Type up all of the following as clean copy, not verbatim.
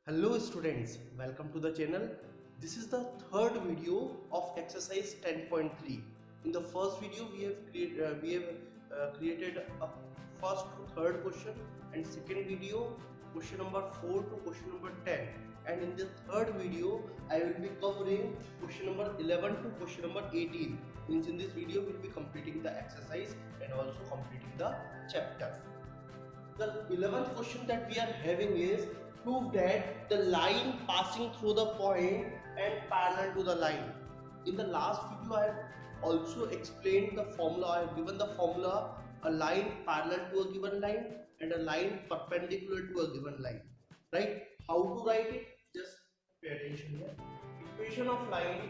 Hello students, welcome to the channel. This is the third video of exercise 10.3. In the first video we have created a first to third question, and second video question number 4 to question number 10, and in the third video I will be covering question number 11 to question number 18. Means in this video we will be completing the exercise and also completing the chapter. The 11th question that we are having is prove that the line passing through the point and parallel to the line. In the last video I have also explained the formula. I have given the formula: a line parallel to a given line and a line perpendicular to a given line. Right? How to write it? Just pay attention here. Equation of line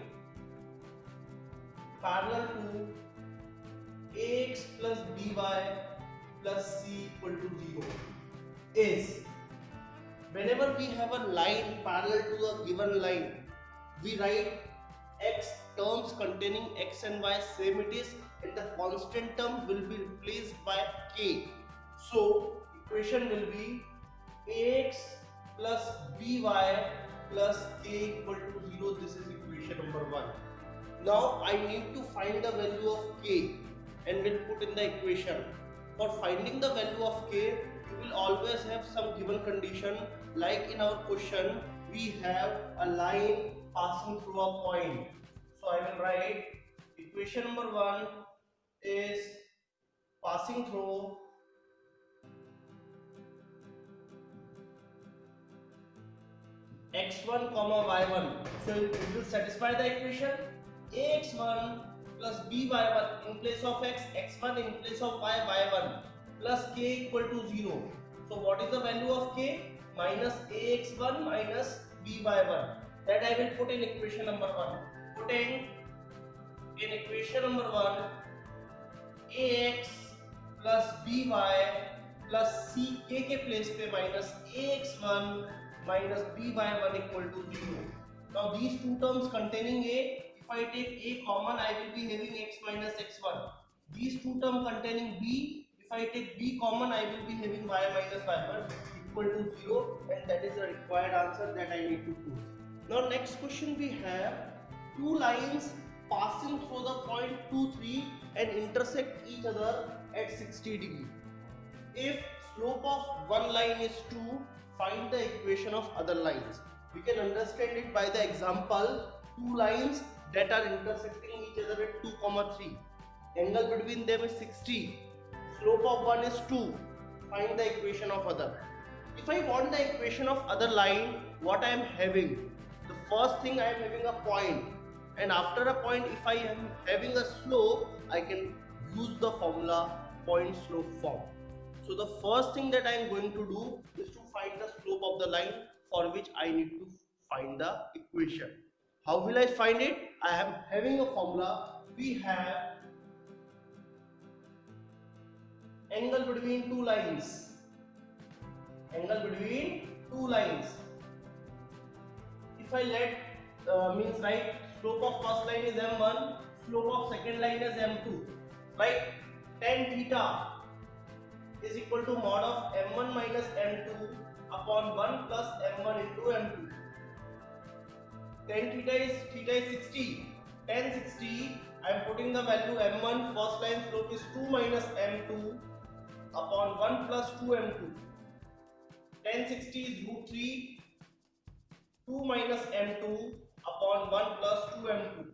parallel to ax plus by plus c equal to 0 is, whenever we have a line parallel to a given line, we write x terms containing x and y same it is, and the constant term will be replaced by k. So equation will be ax plus by plus k equal to 0. This is equation number 1. Now I need to find the value of k and will put in the equation. For finding the value of k, you will always have some given condition. Like in our question, we have a line passing through a point. So I will write equation number 1 is passing through x1 comma y1. So it will satisfy the equation ax1 plus by1 in place of x, x1 in place of y, y1 plus k equal to 0. So what is the value of k? Minus ax1 minus by1. That I will put in equation number 1. Putting in equation number 1 ax plus by plus c k place pe minus ax1 minus by1 equal to 0. Now these two terms containing a, if I take a common, I will be having x minus x1. These two terms containing b, if I take b common, I will be having y minus y1 equal to 0, and that is the required answer that I need to prove. Now next question we have two lines passing through the point 2, 3 and intersect each other at 60 degree. If slope of one line is 2, find the equation of other lines. We can understand it by the example: two lines that are intersecting each other at 2, 3. Angle between them is 60. Slope of one is 2. Find the equation of other. If I want the equation of other line, what I am having? The first thing, I am having a point, and after a point, if I am having a slope, I can use the formula point slope form. So the first thing that I am going to do is to find the slope of the line, for which I need to find the equation. How will I find it? I am having a formula. We have angle between two lines. Angle between two lines. If I means right, slope of first line is m1, slope of second line is m2. Right? Tan theta is equal to mod of m1 minus m2 upon 1 plus m1 into m2. Tan theta is 60. Tan 60, I am putting the value m1, first line slope is 2 minus m2 upon 1 plus 2 m2. Tan 60 is root 3, 2 minus m2 upon 1 plus 2 m2.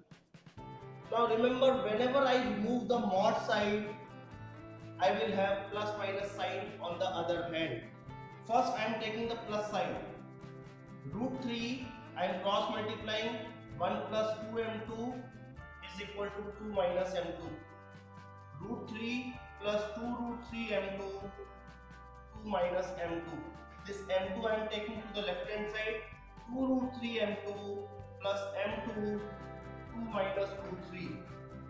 Now remember, whenever I remove the mod side, I will have plus minus sign on the other hand. First I am taking the plus sign. Root 3, I am cross multiplying. 1 plus 2 m2 is equal to 2 minus m2. Root 3 plus 2 root 3 m2, 2 minus m2. This m2 I am taking to the left hand side. 2 root 3 m2 plus m2, 2 minus root 3.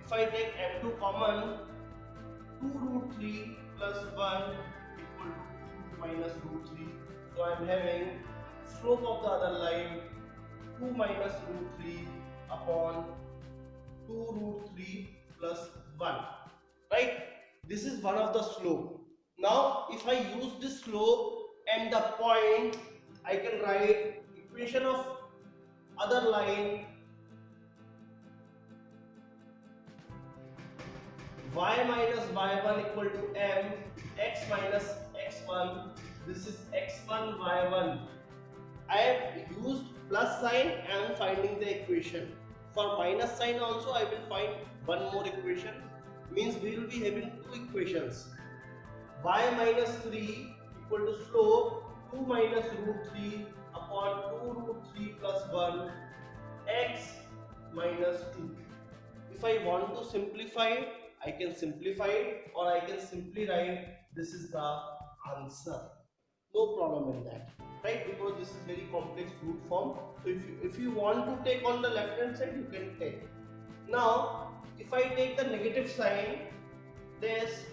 If I take m2 common, 2 root 3 plus 1 equal to 2 minus root 3. So I am having slope of the other line 2 minus root 3 upon 2 root 3 plus 1. Right? This is one of the slope. Now if I use this slope and the point I can write equation of other line y minus y1 equal to m x minus x1. This is x1 y1. I have used plus sign and I am finding the equation. For minus sign also I will find one more equation. Means we will be having two equations. Y minus 3 equal to slope 2 minus root 3 upon 2 root 3 plus 1 x minus 2. If I want to simplify it, I can simplify it, or I can simply write this is the answer. No problem in that, right? Because this is very complex root form. So if you want to take on the left hand side, you can take. Now if I take the negative sign, this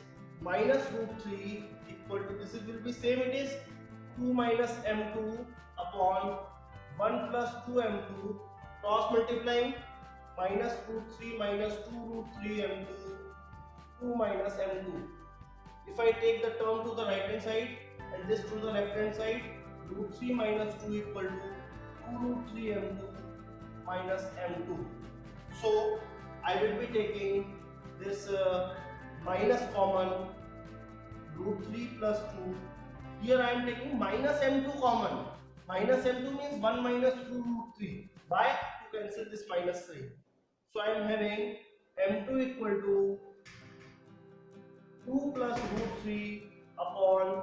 minus root 3 equal to, this will be same, it is 2 minus m2 upon 1 plus 2 m2 cross multiplying minus root 3 minus 2 root 3 m2 2 minus m2. If I take the term to the right hand side and this to the left hand side, root 3 minus 2 equal to 2 root 3 m2 minus m2. So I will be taking this minus common, root 3 plus 2. Here I am taking minus m2 common. Minus m2 means 1 minus 2 root 3. Why? To cancel this minus 3. So I am having m2 equal to 2 plus root 3 upon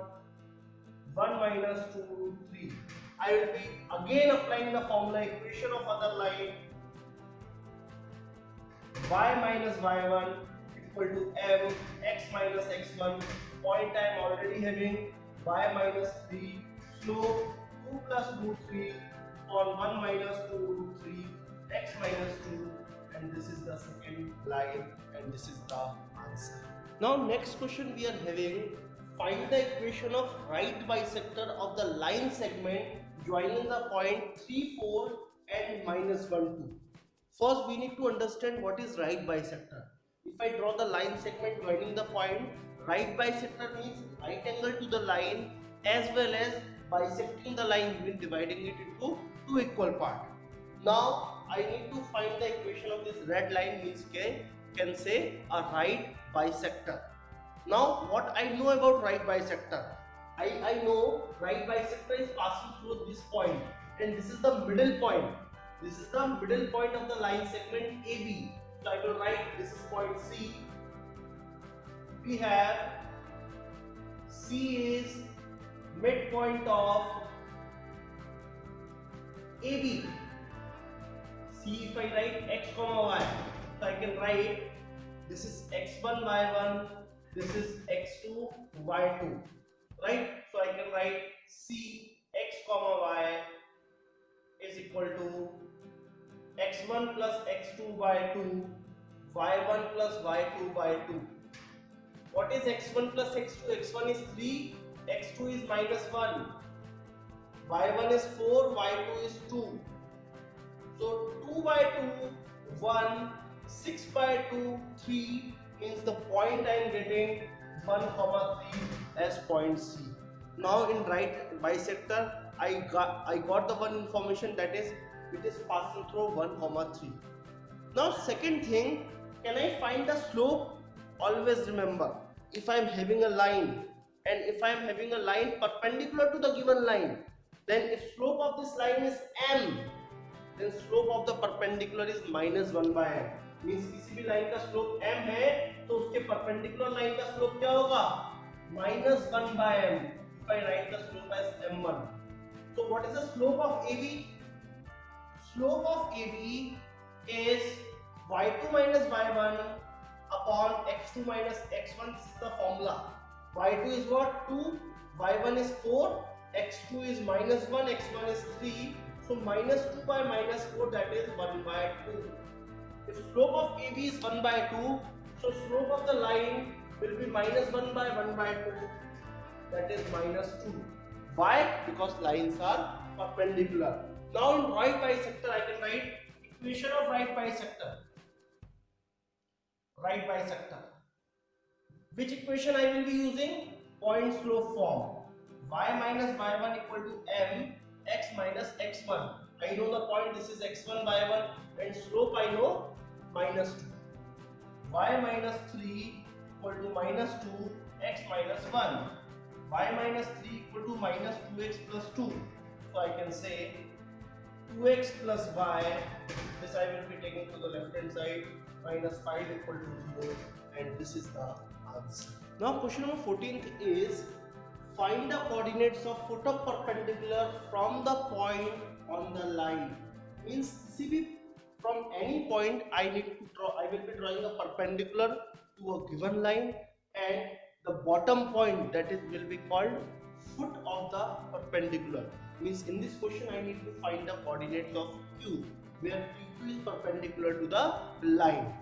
1 minus 2 root 3. I will be again applying the formula equation of other line y minus y1 equal to m x minus x1. Point I am already having y minus 3, slope 2 plus root 3 upon 1 minus 2 root 3 x minus 2, and this is the second line and this is the answer. Now next question we are having, find the equation of right bisector of the line segment joining the point 3, 4 and minus 1, 2. First we need to understand what is right bisector. If I draw the line segment joining the point, right bisector means right angle to the line as well as bisecting the line, means dividing it into two equal parts. Now I need to find the equation of this red line, means can say a right bisector. Now what I know about right bisector? I know right bisector is passing through this point and this is the middle point. This is the middle point of the line segment AB. So I will write this is point C. We have C is midpoint of AB. C, if I write x comma y, so I can write this is x1 y1, this is x2 y2, right? So I can write C x comma y is equal to x1 plus x2 by 2, y1 plus y2 by 2. What is x1 plus x2? x1 is 3, x2 is minus 1, y1 is 4, y2 is 2. So 2 by 2, 1, 6 by 2, 3 means the point I am getting 1, 3 as point C. Now in right bisector, I got the one information, that is it is passing through 1, 3. Now second thing, can I find the slope? Always remember, if I am having a line and if I am having a line perpendicular to the given line, then if slope of this line is m, then slope of the perpendicular is minus 1 by m. Means किसी भी line का slope m है तो उसके perpendicular line का slope क्या होगा? minus 1 by m. If I write the slope as m1. So what is the slope of AB? Slope of AB is y2 minus y1 upon x2 minus x1. This is the formula. y2 is what? 2, y1 is 4, x2 is minus 1, x1 is 3. So minus 2 by minus 4, that is 1 by 2. If slope of AB is 1 by 2, so slope of the line will be minus 1 by 1 by 2, that is minus 2. Why? Because lines are perpendicular. Now in right bisector, I can write equation of right bisector. Right bisector. Which equation I will be using? Point slope form. Y minus y1 equal to m x minus x1. I know the point, this is x1 y1, and slope I know minus 2. Y minus 3 equal to minus 2 x minus 1. Y minus 3 equal to minus 2x plus 2. So I can say 2x plus y, this I will be taking to the left hand side, minus 5 equal to 0, and this is the answer. Now question number 14th is find the coordinates of foot of perpendicular from the point on the line. Means CB, from any point I need to draw, I will be drawing a perpendicular to a given line, and the bottom point, that is will be called foot of the perpendicular. Means in this question I need to find the coordinates of Q, where PQ is perpendicular to the line.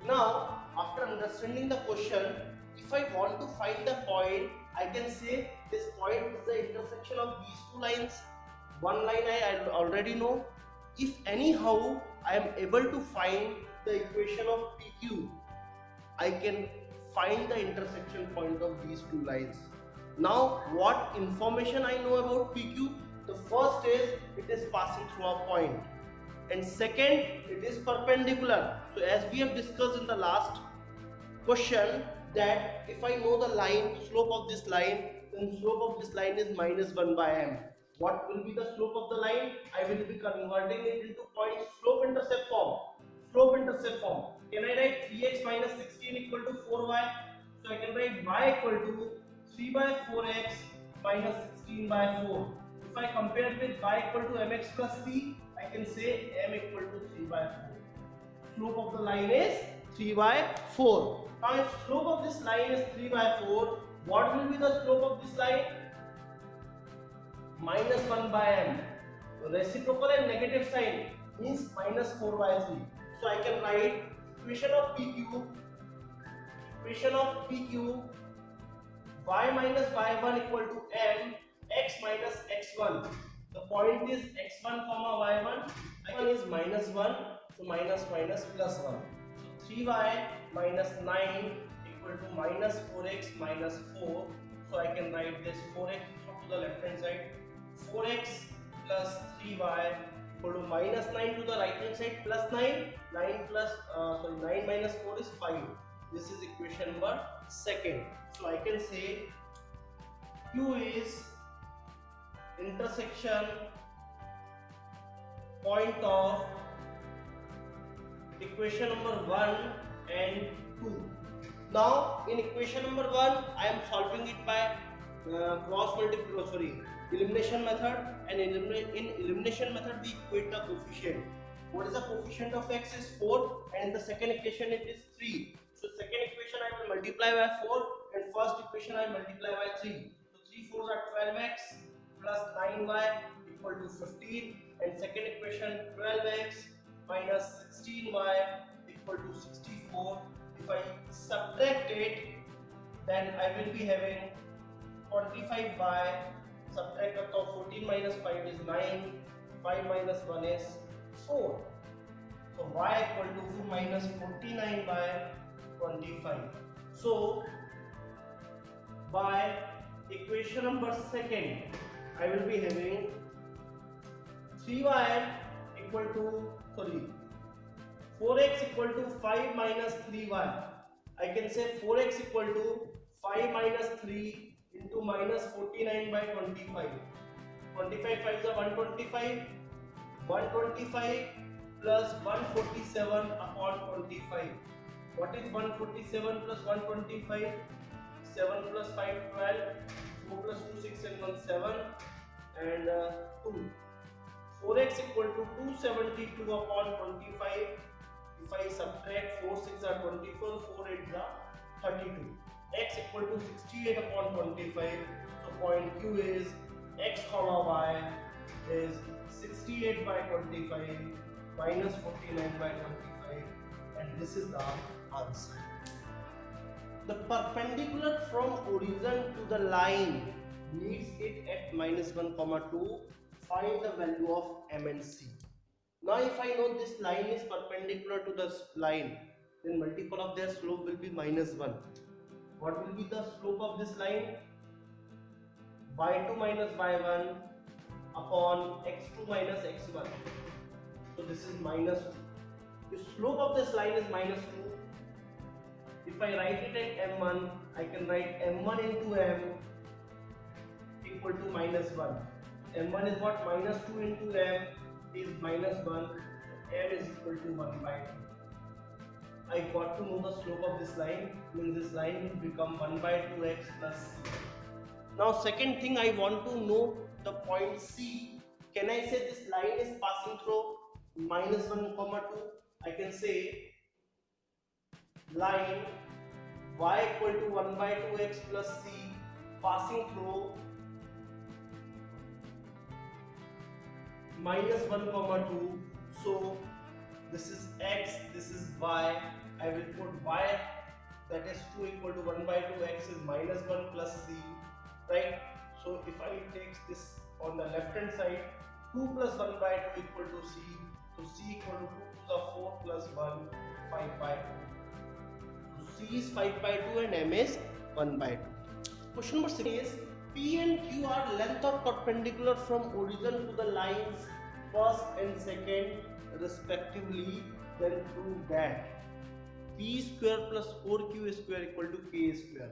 Now after understanding the question, if I want to find the point, I can say this point is the intersection of these two lines. One line I already know. If anyhow I am able to find the equation of PQ, I can find the intersection point of these two lines. Now what information I know about PQ? The first is it is passing through a point, and second, it is perpendicular. So as we have discussed in the last question, that if I know the line, slope of this line, then slope of this line is minus 1 by m. What will be the slope of the line? I will be converting it into point slope intercept form. Slope intercept form. Can I write 3x minus 16 equal to 4y? So I can write y equal to 3 by 4x minus 16 by 4. If I compare with y equal to mx plus c, I can say m equal to 3 by 4. Slope of the line is 3 by 4. Now if slope of this line is 3 by 4, what will be the slope of this line? Minus 1 by m. Reciprocal and negative sign means minus 4 by 3. So I can write equation of PQ y minus y1 equal to m x minus x1. The point is x1 comma y1. One is minus 1, so minus minus plus 1. So 3y minus 9 equal to minus 4x minus 4. So I can write this 4x to the left hand side. 4x plus 3y equal to minus 9 to the right hand side plus 9. 9 minus 4 is 5. This is equation number second. So I can say Q is intersection point of equation number 1 and 2. Now in equation number 1 I am solving it by elimination method, and in elimination method we equate the coefficient. What is the coefficient of x is 4, and in the second equation it is 3. So second equation I will multiply by 4, and first equation I multiply by 3. So 3 4s are 12x plus 9y equal to 15, and second equation 12x minus 16y equal to 64. If I subtract it, then I will be having 25y, subtract of 14 minus 5 is 9, 5 minus 1 is 4. So y equal to minus 49 by 25. So by equation number second, I will be having 3y equal to 4x equal to 5 minus 3y. I can say 4x equal to 5 minus 3 into minus 49 by 25. 25 5 is 125. 125 plus 147 upon 25. What is 147 plus 125? 7 plus 5 12. 4 plus 2 6 and 1 7, and 2. 4x equal to 272 upon 25. If I subtract 4 6 are 24, 4 8 are 32. X equal to 68 upon 25. So point Q is x comma y is 68 by 25 minus 49 by 25, and this is the answer. The perpendicular from origin to the line meets it at minus 1 comma 2. Find the value of m and c. Now if I know this line is perpendicular to the line, then multiple of their slope will be minus 1. What will be the slope of this line? y2 minus y1 upon x2 minus x1. So this is minus 2. The slope of this line is minus 2. If I write it at m1, I can write m1 into m equal to minus 1. m1 is what? Minus 2 into m is minus 1. So m is equal to 1 by 2. I got to know the slope of this line, means this line will become 1 by 2x plus c. Now second thing, I want to know the point C. Can I say this line is passing through minus 1 comma 2? I can say line y equal to 1 by 2x plus c passing through minus 1 comma 2. So this is x, this is y. I will put y, that is 2 equal to 1 by 2x is minus 1 plus c, right? So if I take this on the left hand side, 2 plus 1 by 2 equal to c. So c equal to 2 to the 4 plus 1, 5 by 2. So c is 5 by 2 and m is 1 by 2. Question number 6 is P and Q are length of perpendicular from origin to the lines first and second respectively. Then prove that P square plus 4Q square equal to K square.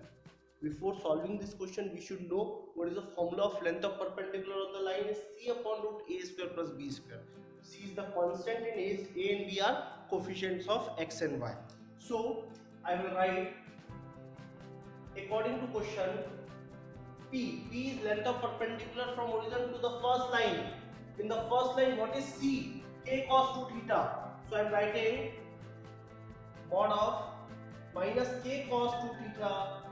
Before solving this question, we should know what is the formula of length of perpendicular on the line is C upon root A square plus B square. C is the constant and A and B are coefficients of x and y. So I will write according to question P is length of perpendicular from origin to the first line. In the first line, what is C? K cos 2 theta. So I am writing mod of minus K cos 2 theta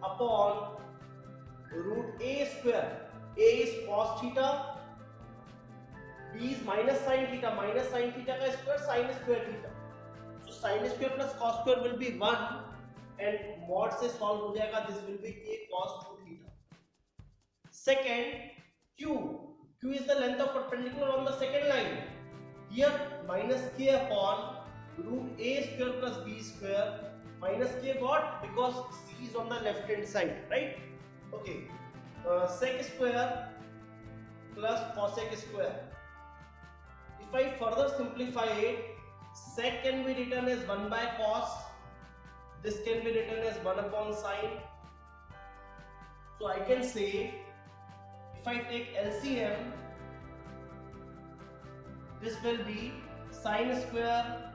upon root A square. A is cos theta, B is minus sin theta ka square, sin square theta. So sin square plus cos square will be 1 and mod se solve ho jayega, this will be K cos 2 theta. Second, Q is the length of perpendicular on the second line. Here minus K upon root A square plus B square. Minus K what? Because C is on the left hand side, right? Okay. Sec square plus cosec square. If I further simplify it, sec can be written as 1 by cos. This can be written as 1 upon sine. So I can say, if I take LCM, this will be sine square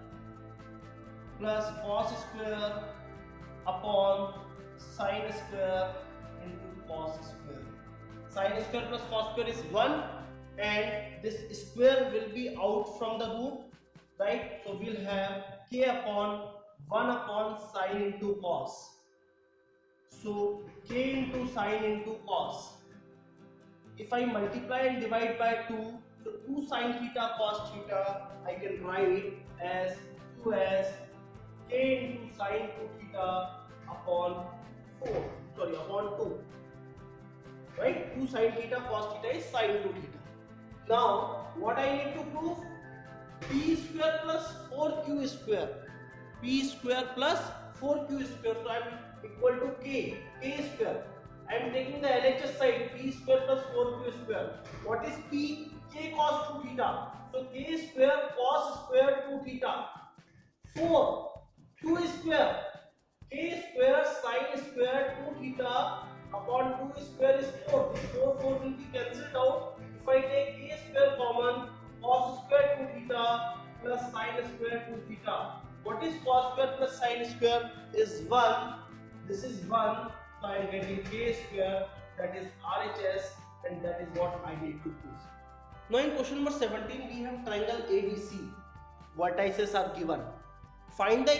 plus cos square upon sine square into cos square. Sine square plus cos square is 1 and this square will be out from the root, right? So we'll have K upon 1 upon sine into cos. So K into sine into cos. If I multiply and divide by 2, so 2 sine theta cos theta, I can write as 2 as K into sine 2 theta upon 2. Right? 2 sine theta cos theta is sine 2 theta. Now, what I need to prove? P square plus 4Q square. P square plus 4Q square. So I am equal to K square. I am taking the LHS side, P square plus 4Q square. What is P? K cos 2 theta. So K square cos square 2 theta. 4 Q square. K square sin square 2 theta upon 2 square is 4. This 4 will be cancelled out. If I take K square common, cos square 2 theta plus sin square 2 theta. What is cos square plus sin square? Is 1. This is 1. So I am getting K square, that is RHS, and that is what I need to prove. Now in question number 17, we have triangle ABC. Vertices are given. Find the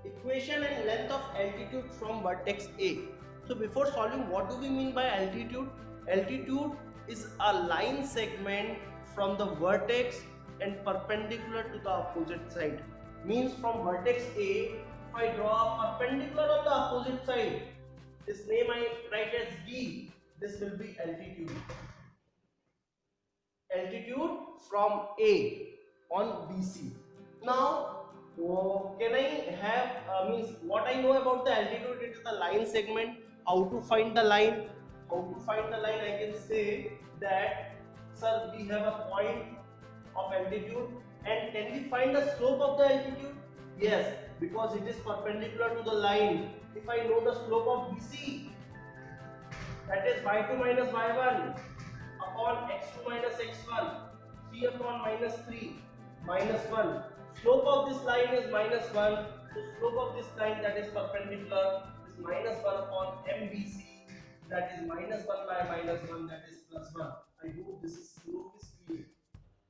equation and length of altitude from vertex A. So before solving, what do we mean by altitude? Altitude is a line segment from the vertex and perpendicular to the opposite side. Means from vertex A, if I draw a perpendicular on the opposite side, this name I write as D, this will be altitude. Altitude from A on BC. Now, can I have, means what I know about the altitude, it is the line segment. How to find the line? I can say that, sir, we have a point of altitude, and can we find the slope of the altitude? Yes, because it is perpendicular to the line. If I know the slope of BC, that is y2 minus y1 upon x2 minus x1, 3 upon minus 3 minus 1. Slope of this line is minus 1. So slope of this line that is perpendicular is minus 1 upon MBC, that is minus 1 by minus 1, that is plus 1. I hope this slope is clear.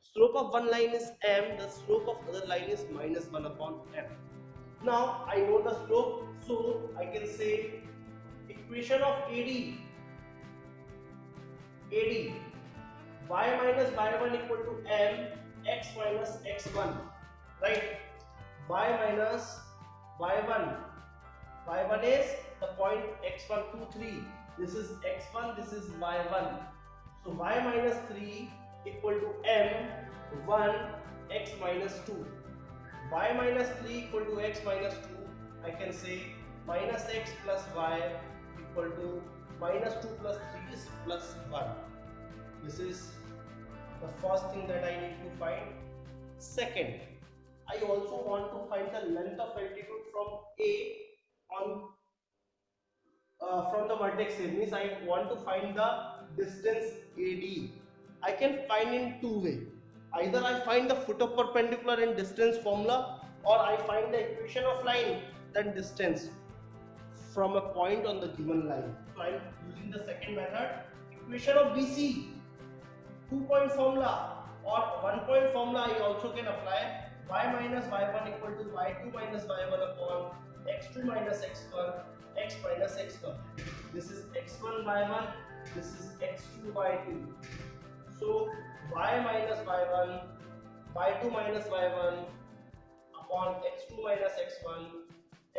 Slope of one line is m, the slope of other line is minus 1 upon m. Now I know the slope, so I can say equation of AD y minus y1 equal to m x minus x1, right? Y minus y1, y1 is the point x1 2 3, this is x1, this is y1, so y minus 3 equal to m 1 x minus 2, y minus 3 equal to x minus 2, I can say minus x plus y equal to minus 2 plus 3 is plus 1. This is the first thing that I need to find. Second, I also want to find the length of altitude from A on from the vertex A, means I want to find the distance AD. I can find in two ways. Either I find the foot of perpendicular and distance formula, or I find the equation of line, then distance from a point on the given line. So I am using the second method. Equation of BC, 2-point formula or 1-point formula I also can apply. Y minus y1 equal to y2 minus y1 upon x2 minus x1, x minus x1. This is x1 y1, this is x2 y2. So y minus y1, y2 minus y1 upon x2 minus x1,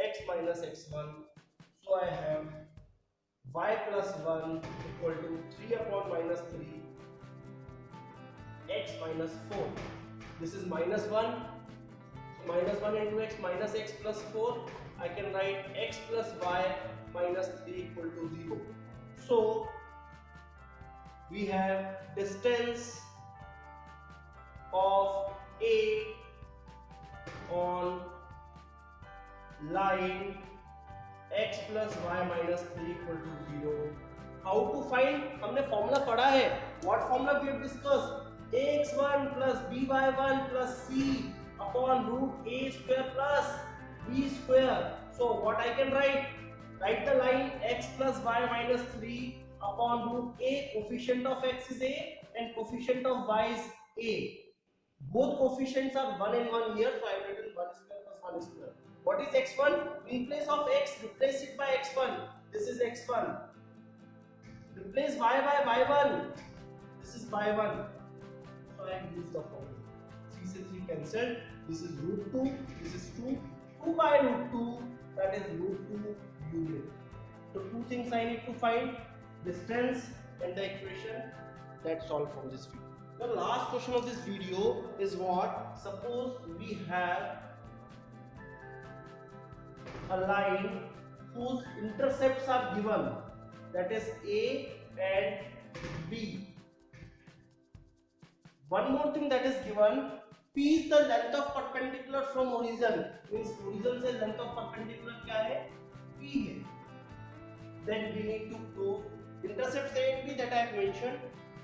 x minus x1. So I have y plus 1 equal to 3 upon minus 3, x minus 4. This is minus 1. So minus 1 into x plus 4. I can write x plus y minus 3 equal to 0. So we have distance of A on line x plus y minus 3 equal to 0. How to find? हमने formula पढ़ा है. What formula we have discussed? ax1 plus by1 plus c upon root a square plus b square. So what I can write? Write the line x plus y minus 3 upon root a. Coefficient of x is a and coefficient of y is a. Both coefficients are 1 and 1 here, so I have written 1 square plus 1 square. What is x1? In place of x, replace it by x1. This is x1. Replace y by y1. This is y1. So I use the formula. 3 से 3 cancelled. This is root 2. This is 2. 2 by root 2. That is root 2 unit. So two things I need to find: distance and the equation. That's all from this video. The last question of this video is what? Suppose we have a line whose intercepts are given, that is A and B. One more thing that is given, P is the length of perpendicular from horizon, means horizon से length of perpendicular क्या है? P है. Then we need to prove intercepts A and B that I have mentioned.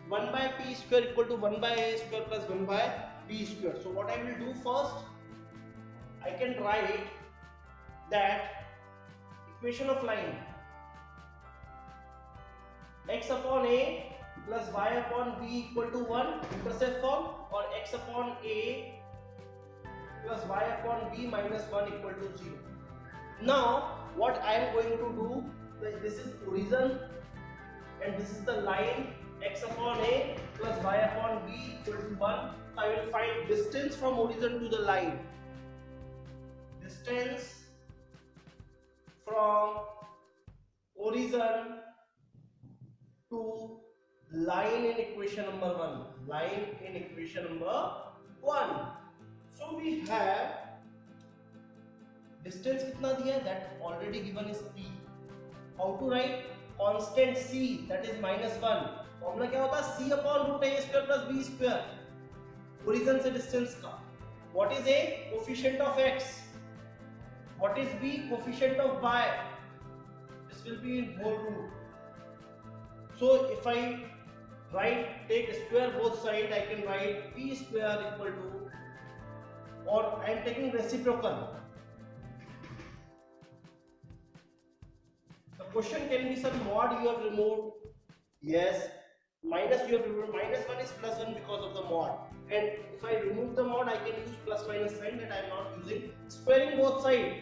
1 by P square equal to 1 by A square plus 1 by B square. So what I will do first, I can write that equation of line x upon A plus y upon B equal to 1, intercept form, or x upon A plus y upon B minus 1 equal to 0. Now what I am going to do, this is horizon and this is the line x upon A plus y upon B equal to 1. So I will find distance from horizon to the line. Distance from horizon to line in equation number 1. Line in equation number 1. So we have distance कितना दिया? That already given is P. How to write? Constant C, that is minus 1, formula क्या होता है c upon root a square plus b square origin से distance का. What is a coefficient of x, what is b coefficient of y. This will be in whole root. So if I take square both side, I can write p square equal to, or I am taking reciprocal. The question can be, sir, mod you have removed. Yes. Minus you have removed. Minus 1 is plus 1 because of the mod. And if I remove the mod, I can use plus minus sign, that I am not using. Squaring both sides.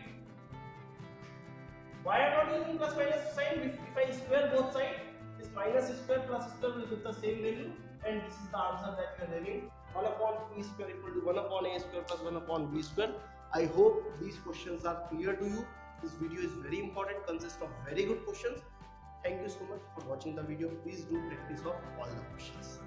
Why I am not using plus minus sign? If I square both sides, this minus square plus square will give the same value, and this is the answer that we are having. 1 upon p square equal to 1 upon a square plus 1 upon b square. I hope these questions are clear to you. This video is very important, consists of very good questions. Thank you so much for watching the video. Please do practice of all the questions.